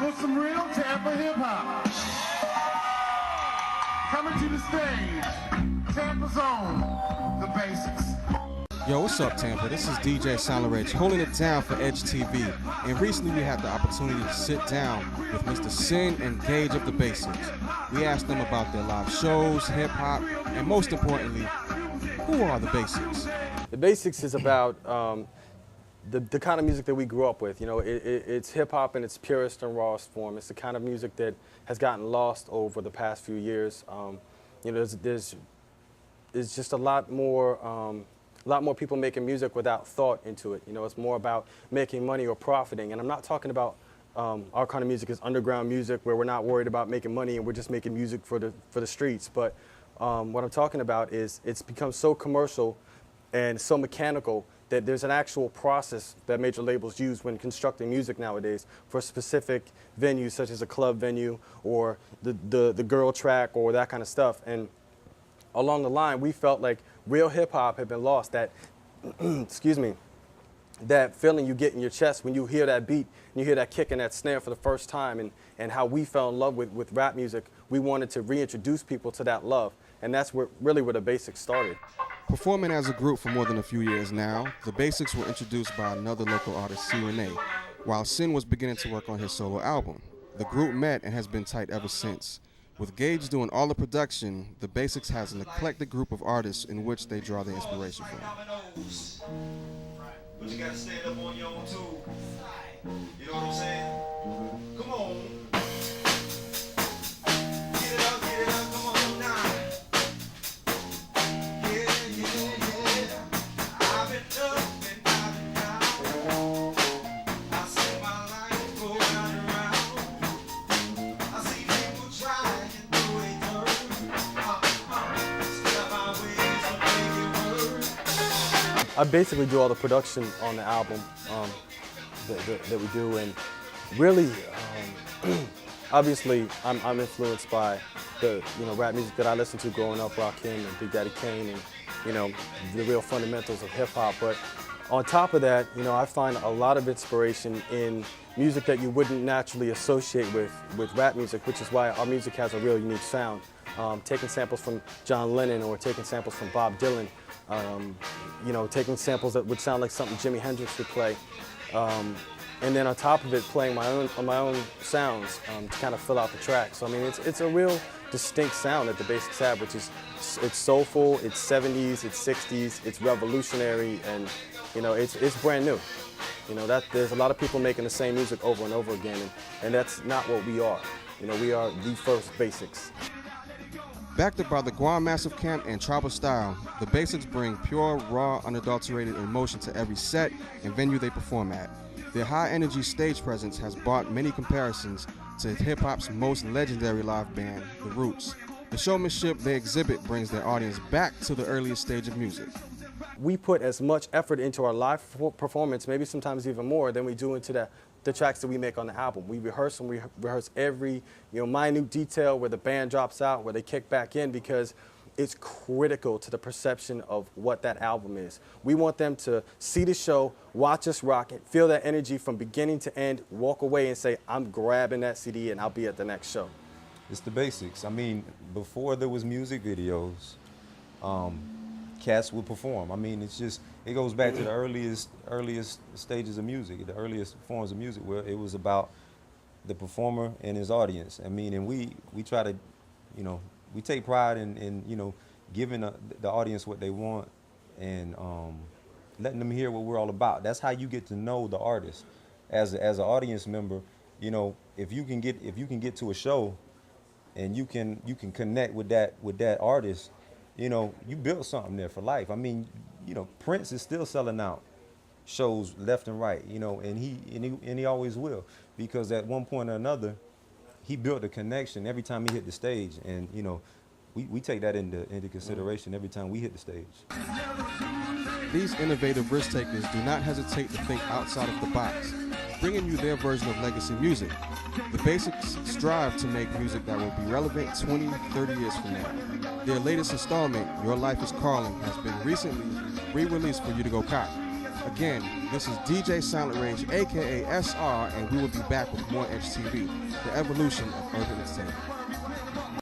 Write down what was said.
for some real Tampa hip-hop. Coming to the stage, Tampa's own, the Basiqs. Yo, what's up, Tampa? This is DJ Solarage holding it down for Edge TV. And recently we had the opportunity to sit down with Mr. Sin and Gage of the Basiqs. We asked them about their live shows, hip-hop, and most importantly, who are the Basiqs? The Basiqs is about the kind of music that we grew up with. You know, it's hip-hop in its purest and rawest form. It's the kind of music that has gotten lost over the past few years. You know, there's just a lot more people making music without thought into it. You know, it's more about making money or profiting. And I'm not talking about our kind of music is underground music where we're not worried about making money and we're just making music for the streets. But what I'm talking about is it's become so commercial and so mechanical that there's an actual process that major labels use when constructing music nowadays for specific venues, such as a club venue or the girl track or that kind of stuff. And along the line, we felt like real hip hop had been lost. That, excuse me, that feeling you get in your chest when you hear that beat and you hear that kick and that snare for the first time, and how we fell in love with rap music. We wanted to reintroduce people to that love, and that's really where the Basiqs started. Performing as a group for more than a few years now, the Basiqs were introduced by another local artist, C-Renee, while Sin was beginning to work on his solo album. The group met and has been tight ever since. With Gage doing all the production, the Basiqs has an eclectic group of artists in which they draw their inspiration from. But you gotta stand up on your own too. You know what I'm saying? Come on. Get it up, come on now. Yeah. I've been up and I've been down. I see my life go round and round. I see people try and do it dirt. Step my ways and make it work. I basically do all the production on the album that we do, and really, obviously, I'm influenced by the rap music that I listened to growing up, Rakim and Big Daddy Kane, and the real fundamentals of hip hop. But on top of that, I find a lot of inspiration in music that you wouldn't naturally associate with rap music, which is why our music has a real unique sound. Taking samples from John Lennon or taking samples from Bob Dylan. Taking samples that would sound like something Jimi Hendrix would play, and then on top of it, playing my own sounds to kind of fill out the track. So I mean, it's a real distinct sound that the Basiqs have, which is it's soulful, it's 70s, it's 60s, it's revolutionary, and it's brand new. That there's a lot of people making the same music over and over again, and that's not what we are. We are the first Basiqs. Backed up by the Guam Massive Camp and Tribal Style, the Basiqs bring pure, raw, unadulterated emotion to every set and venue they perform at. Their high-energy stage presence has brought many comparisons to hip-hop's most legendary live band, The Roots. The showmanship they exhibit brings their audience back to the earliest stage of music. We put as much effort into our live performance, maybe sometimes even more, than we do into the tracks that we make on the album. We rehearse and we rehearse every minute detail where the band drops out, where they kick back in, because it's critical to the perception of what that album is. We want them to see the show, watch us rock it, feel that energy from beginning to end, walk away and say, I'm grabbing that CD and I'll be at the next show. It's the Basiqs. I mean, before there was music videos, cats would perform. I mean, it goes back to the earliest stages of music, the earliest forms of music, where it was about the performer and his audience. I mean, and we try to, we take pride in giving the audience what they want and letting them hear what we're all about. That's how you get to know the artist as an audience member. If you can get to a show and you can connect with that artist, you built something there for life. I mean, Prince is still selling out shows left and right, and he always will, because at one point or another, he built a connection every time he hit the stage, and we take that into consideration every time we hit the stage. These innovative risk takers do not hesitate to think outside of the box, bringing you their version of legacy music. The Basiqs strive to make music that will be relevant 20, 30 years from now. Their latest installment, Your Life is Calling, has been recently re-released for you to go cop. Again, this is DJ Silent Rage, aka SR, and we will be back with more HTV, the evolution of urban entertainment.